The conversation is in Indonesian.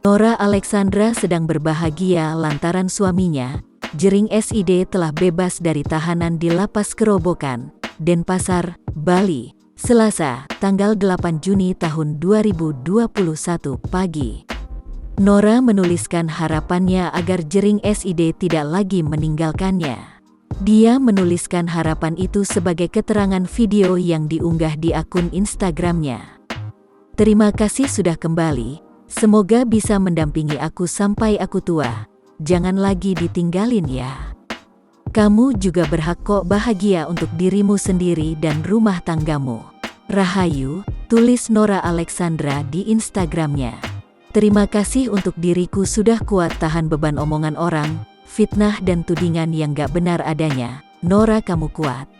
Nora Alexandra sedang berbahagia lantaran suaminya, Jering SID, telah bebas dari tahanan di Lapas Kerobokan, Denpasar, Bali, Selasa, tanggal 8 Juni tahun 2021 pagi. Nora menuliskan harapannya agar Jering SID tidak lagi meninggalkannya. Dia menuliskan harapan itu sebagai keterangan video yang diunggah di akun Instagramnya. "Terima kasih sudah kembali. Semoga bisa mendampingi aku sampai aku tua. Jangan lagi ditinggalin ya. Kamu juga berhak kok bahagia untuk dirimu sendiri dan rumah tanggamu. Rahayu," tulis Nora Alexandra di Instagramnya. "Terima kasih untuk diriku sudah kuat tahan beban omongan orang, fitnah dan tudingan yang gak benar adanya. Nora, kamu kuat."